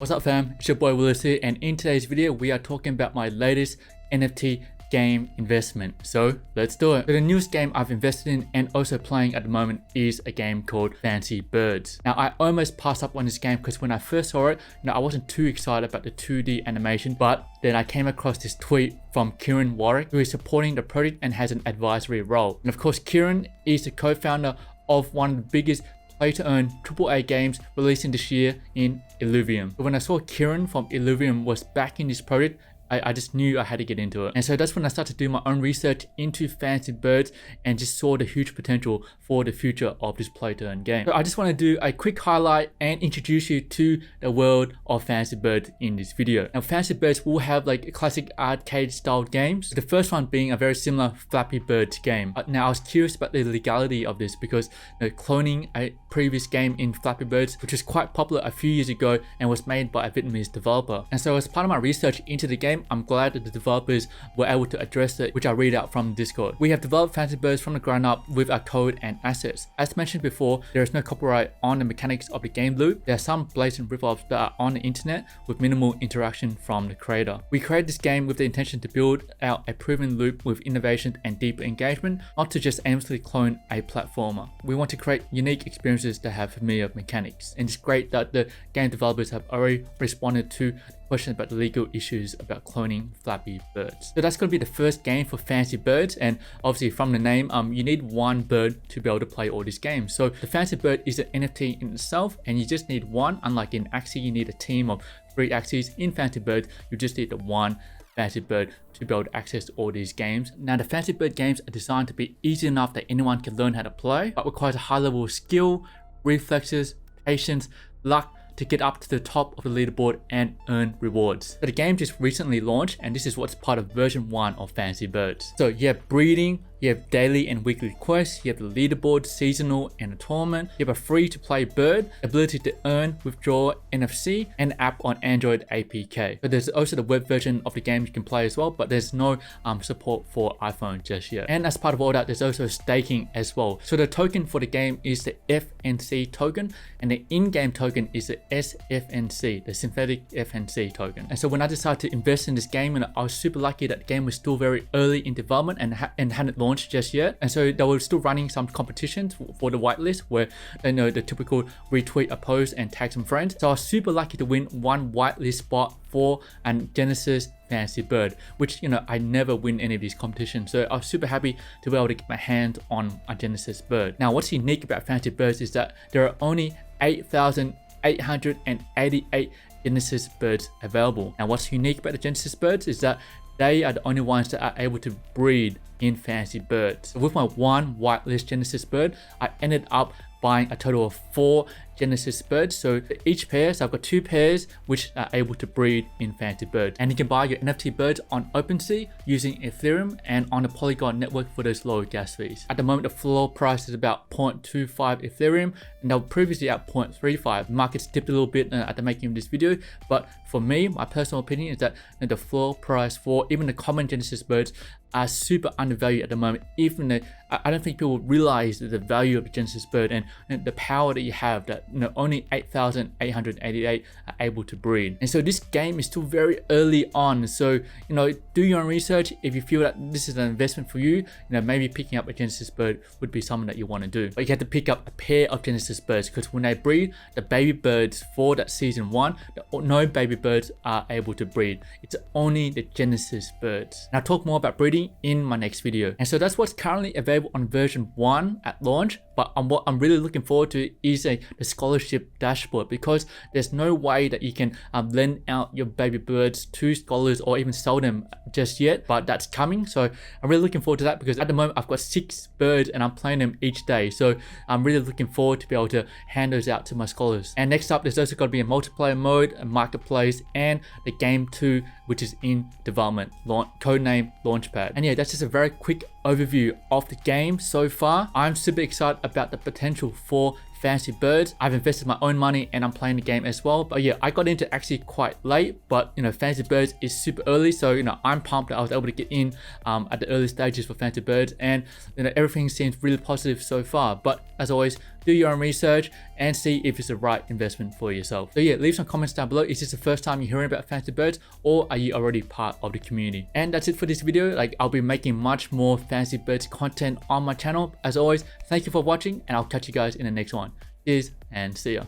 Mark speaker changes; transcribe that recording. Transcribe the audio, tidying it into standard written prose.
Speaker 1: What's up fam, it's your boy Willis here, and in today's video we are talking about my latest NFT game investment. So let's do it. So the newest game I've invested in and also playing at the moment is a game called Flappy Birds. Now I almost passed up on this game because when I first saw it, I wasn't too excited about the 2D animation, but then I came across this tweet from Kieran Warwick, who is supporting the project and has an advisory role. And of course Kieran is the co-founder of one of the biggest play-to-earn AAA games releasing this year in Illuvium. But when I saw Kieran from Illuvium was back in this project, I just knew I had to get into it. And so that's when I started to do my own research into Flappy Birds and just saw the huge potential for the future of this play-to-earn game. So I just want to do a quick highlight and introduce you to the world of Flappy Birds in this video. Now Flappy Birds will have like classic arcade style games, the first one being a very similar Flappy Birds game. Now I was curious about the legality of this because cloning a previous game in Flappy Birds, which was quite popular a few years ago and was made by a Vietnamese developer. And so as part of my research into the game, I'm glad that the developers were able to address it, which I read out from Discord. We have developed Flappy Birds from the ground up with our code and assets. As mentioned before, there is no copyright on the mechanics of the game loop. There are some blatant ripoffs that are on the internet with minimal interaction from the creator. We created this game with the intention to build out a proven loop with innovation and deeper engagement, not to just aimlessly clone a platformer. We want to create unique experiences that have familiar mechanics. And it's great that the game developers have already responded to questions about the legal issues about cloning Flappy Birds. So that's going to be the first game for Flappy Birds, and obviously from the name, you need one bird to be able to play all these games. So the Flappy Bird is an NFT in itself, and you just need one. Unlike in Axie, you need a team of 3 Axies. In Flappy Bird, you just need the one Flappy Bird to be able to access all these games. Now the Flappy Bird games are designed to be easy enough that anyone can learn how to play, but requires a high level of skill, reflexes, patience, luck, to get up to the top of the leaderboard and earn rewards. So the game just recently launched, and this is what's part of version 1 of Flappy Birds. So you have breeding, you have daily and weekly quests, you have the leaderboard, seasonal, and a tournament. You have a free to play bird, ability to earn, withdraw NFC, and app on Android APK. But there's also the web version of the game you can play as well, but there's no support for iPhone just yet. And as part of all that, there's also staking as well. So the token for the game is the FNC token, and the in-game token is the SFNC, the synthetic FNC token. And so when I decided to invest in this game, and I was super lucky that the game was still very early in development and hadn't launched just yet, and so they were still running some competitions for the whitelist where they know the typical retweet a post and tag some friends. So I was super lucky to win one whitelist spot for a Genesis Flappy Bird, which I never win any of these competitions, so I was super happy to be able to get my hands on a Genesis bird. Now what's unique about Flappy Birds is that there are only 8,888 Genesis birds available. Now what's unique about the Genesis birds is that they are the only ones that are able to breed in Flappy Birds. So with my one whitelist Genesis bird, I ended up buying a total of 4 Genesis birds. So for each pair, so I've got 2 pairs which are able to breed in Flappy Birds. And you can buy your NFT birds on OpenSea using Ethereum and on the Polygon network for those low gas fees. At the moment, the floor price is about 0.25 Ethereum, and they were previously at 0.35. Markets dipped a little bit at the making of this video, but for me, my personal opinion is that the floor price for even the common Genesis birds are super undervalued at the moment. Even I don't think people realize the value of the Genesis bird and the power that you have, that only 8,888 are able to breed. And so this game is still very early on, so do your own research. If you feel that this is an investment for you, maybe picking up a Genesis bird would be something that you want to do. But you have to pick up a pair of Genesis birds, because when they breed, the baby birds for that season 1, no baby birds are able to breed. It's only the Genesis birds. And I'll talk more about breeding in my next video. And so that's what's currently available on version 1 at launch. But what I'm really looking forward to is the scholarship dashboard, because there's no way that you can lend out your baby birds to scholars or even sell them just yet, but that's coming. So I'm really looking forward to that, because at the moment I've got 6 birds and I'm playing them each day. So I'm really looking forward to be able to hand those out to my scholars. And next up, there's also got to be a multiplayer mode, a marketplace, and the game 2, which is in development, codename Launchpad. And yeah, that's just a very quick overview of the game so far. I'm super excited about the potential for Flappy Birds. I've invested my own money and I'm playing the game as well. But yeah, I got into actually quite late, but Flappy Birds is super early, so I'm pumped that I was able to get in at the early stages for Flappy Birds, and everything seems really positive so far. But as always, do your own research and see if it's the right investment for yourself. So yeah, leave some comments down below. Is this the first time you're hearing about Flappy Birds, or are you already part of the community? And that's it for this video. Like, I'll be making much more Flappy Birds content on my channel. As always, thank you for watching, and I'll catch you guys in the next one. Cheers and see ya.